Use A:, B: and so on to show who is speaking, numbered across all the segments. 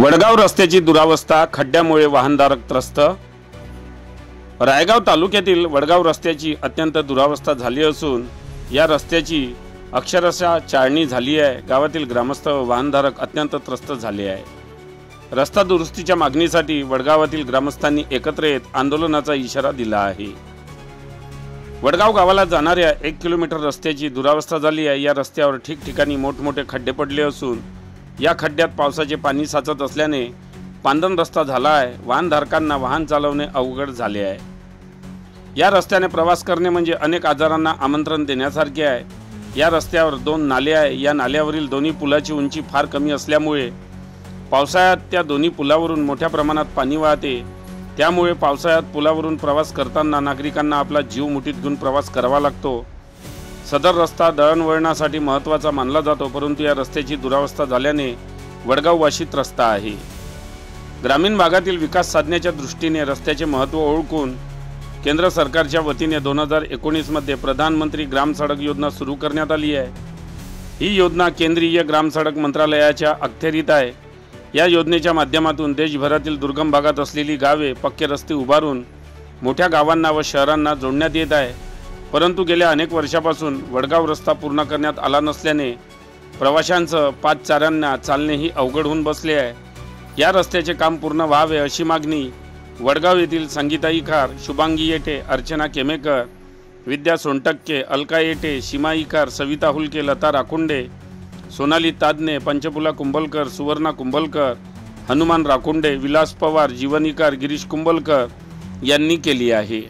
A: वडगाव रस्त्याची दुरावस्था, खड्ड्यामुळे वाहनधारक त्रस्त। रायगाव तालुक्यातील वडगाव रस्त्याची अत्यंत दुरावस्था झाली असून या रस्त्याची अक्षरशः चाळणी झाली आहे। गावातील ग्रामस्थ व वाहनधारक अत्यंत त्रस्त झाले आहे। रस्ता दुरुस्तीच्या मागणीसाठी वडगावातील ग्रामस्थांनी एकत्र येत आंदोलनाचा इशारा दिला आहे। वडगाव गावाला जाणाऱ्या 1 किलोमीटर रस्त्याची दुरावस्था झाली आहे। या रस्त्यावर ठिकठिकाणी मोठमोठे खड्डे पडले असून या खड्ड्यात पावसाचे पाणी साचत असल्याने पांदन रस्ता झाला आहे। वाहनधारकांना वाहन चालवणे अवघड झाले आहे। या रस्त्याने प्रवास करणे म्हणजे अनेक आजारांना आमंत्रण देण्यासारखे आहे। या रस्त्यावर 2 नाले आहे। या नाल्यावरील दोन्ही पुलाची उंची फार कमी असल्यामुळे पावसाळ्यात त्या दोन्ही पुलावरून मोठ्या प्रमाणात पाणी वाहते। त्यामुळे पावसाळ्यात पुलावरून प्रवास करताना नागरिकांना आपला जीव मुठीत घेऊन प्रवास करावा लागतो। सदर रस्ता दळणवळणासाठी महत्त्वाचा मानला जातो, परंतु या रस्त्याची दुरावस्था झाल्याने वडगाववासी त्रस्त आहे। ग्रामीण भागातील विकास साधण्याच्या दृष्टीने रस्त्याचे महत्त्व ओळखून केंद्र सरकारच्या वतीने 2019 मध्ये प्रधानमंत्री ग्राम सडक योजना सुरू करण्यात आली आहे। ही योजना केंद्रीय ग्राम सडक मंत्रालयाच्या अखत्यारीत आहे। या योजनेच्या माध्यमातून देशभरातील दुर्गम भागात असलेली गावे पक्के रस्ते उभारून मोठ्या गावांना व शहरांना जोडण्यात येत आहे। परंतु गेल्या अनेक वर्षापासून वडगाव रस्ता पूर्ण करण्यात आला नसल्याने प्रवाशांचं पादचाऱ्यांना चालणेही अवघड होऊन बसले आहे। या रस्त्याचे काम पूर्ण व्हावे अशी मागणी वडगाव येथील संगीता इखार, शुभांगी येटे, अर्चना केमेकर, विद्या सोनटक्के, अलका येटे, सीमा इखार, सविता हुलके, लता राखुंडे, सोनाली तादने, पंचफुला कुंभलकर, सुवर्णा कुंभलकर, हनुमान राखुंडे, विलास पवार, जीवन इखार, गिरीश कुंभलकर यांनी केली आहे।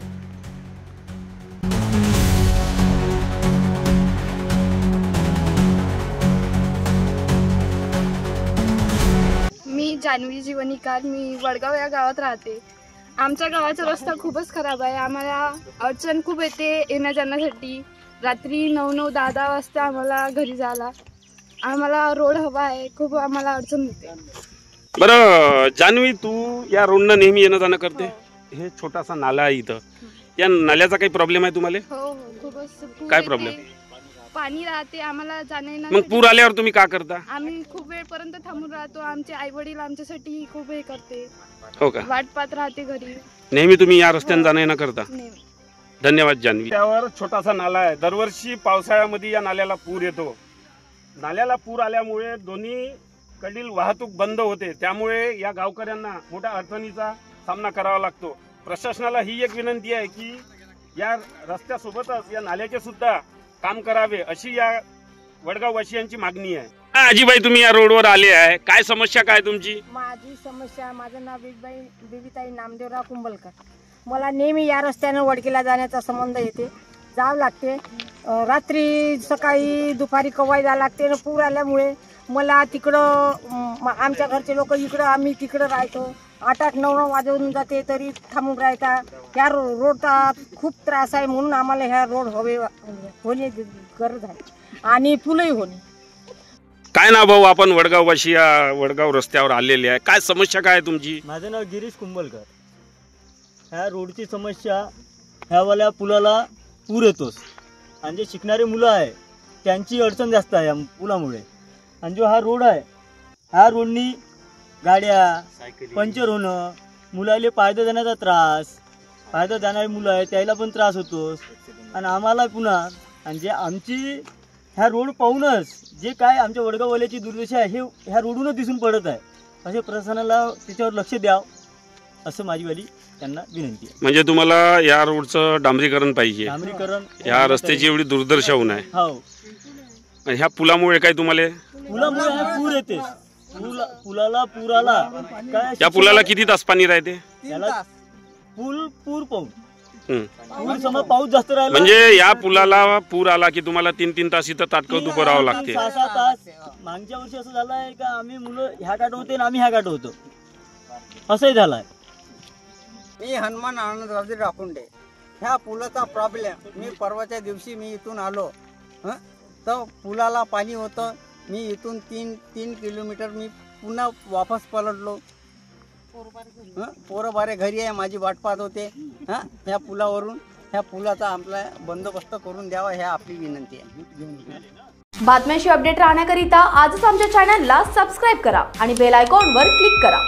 B: मी जान्हवी जीवन इखार, मी वडगाव या गावात राहते। आमच्या गावाचा रस्ता खूपच खराब आहे। आम्हाला अडचण खूप येते येण्या जाण्यासाठी। रात्री 9-9, 10-10 वाजता आम्हाला घरी जायला। आम्हाला रोड हवा आहे, खूप आम्हाला अडचण होते।
A: बरं जान्हवी, तू या रोडनं नेहमी येणं जाणं करते? हे छोटासा नाला आहे इथं, या नाल्याचा काही प्रॉब्लेम आहे तुम्हाला?
B: हो, खूपच।
A: काय प्रॉब्लेम?
B: पाणी राहते आम्हाला जाणे।
A: मग पूर आल्यावर तुम्ही का करता?
B: आम्ही खूप वेळपर्यंत थांबून राहतो। आमचे आई वडील आमच्यासाठी खूप हे करते।
A: हो का?
B: वाट पाहत राहते घरी।
A: नेहमी तुम्ही या रस्त्याने जाणं येणं करता?
B: नेहमी।
A: धन्यवाद जान्हवी। त्यावर छोटासा नाला आहे। दरवर्षी पावसाळ्यामध्ये या नाल्याला पूर येतो। नाल्याला पूर आल्यामुळे दोन्ही कडील वाहतूक बंद होते। त्यामुळे या गावकऱ्यांना मोठ्या अडचणीचा सामना करावा लागतो। प्रशासनाला ही एक विनंती आहे की या रस्त्यासोबतच या नाल्याचे सुद्धा काम करावे अशी या वडगाववासियांची मागणी आहे। आजीबाई, तुम्ही या रोडवर आले आहे, काय समस्या काय तुमची?
C: माझी समस्या, माझं नाव बेबीताई नामदेवराव कुंभलकर। मला नेहमी या रस्त्याने वडकीला जाण्याचा संबंध येते, जावं लागते। रात्री सकाळी दुपारी कवाई जावं लागते। पूर आल्यामुळे मला तिकडं आमच्या घरचे लोक इकडं, आम्ही तिकडं राहतो। 8-8, 9-9 वाजून जाते तरी थांबून राहता। ह्या रोडचा खूप त्रास आहे, म्हणून आम्हाला ह्या रोड होणे गरज आहे आणि पुलही होणे।
A: काय ना भाऊ, आपण वडगाववासी या वडगाव रस्त्यावर आलेले आहे, काय समस्या काय तुमची?
D: माझं नाव गिरीश कुंभलकर। ह्या रोडची समस्या, ह्यावाल्या पुलाला पूर येतोस आणि जे शिकणारे मुलं आहे त्यांची अडचण जास्त आहे या पुलामुळे। आणि जो हा रोड आहे, ह्या रोडनी गाड्या पंक्चर होणं, मुलाले पायदळ जाण्याचा त्रास, पायदळ जाणारी मुलं आहे त्याला पण त्रास होतोस। आणि आम्हाला पुन्हा आणि जे आमची ह्या रोड पाहूनच जे काय आमच्या वडगाववाल्याची दुर्दशा आहे हे ह्या रोडूनच दिसून पडत आहे। असे प्रशासनाला त्याच्यावर लक्ष द्यावं असं माझीवाली त्यांना विनंती आहे।
A: म्हणजे तुम्हाला या रोडचं डांबरीकरण पाहिजे?
D: डांबरीकरण,
A: या रस्त्याची एवढी दुर्दशा होऊन आहे।
D: हो,
A: ह्या पुलामुळे काय तुम्हाला?
D: पुलामुळे हा पूर येते। पुलाला पूर आला काय?
A: या पुलाला किती तास पाणी राहते?
D: त्याला पूर पाहून समजा पाऊस जास्त राहिला
A: म्हणजे या पुलाला पूर आला की तुम्हाला 3-3 तास इथं ताटकळत उभं राहावं लागते?
D: 6-6 तास। मागच्या वर्षी असं झालं आहे का आम्ही मुलं ह्या काट होते आणि आम्ही ह्या काट होतो, असंही झालंय।
E: मी हनुमान आनंदरावजी राखुंडे। ह्या पुलाचा प्रॉब्लेम, मी परवाच्या दिवशी मी इथून आलो तर पुलाला पाणी होतं। मी इथून 3 किलोमीटर मी पुन्हा वापस पलटलो। पोरं बारे घरी आहे, माझी वाट पाहत होते ह्या पुलावरून। ह्या पुलाचा आपला बंदोबस्त करून द्यावा, ह्या आपली विनंती आहे।
F: बातम्यांशी अपडेट राहण्याकरिता आजच आमच्या चॅनलला सबस्क्राईब करा आणि बेल आयकॉनवर क्लिक करा.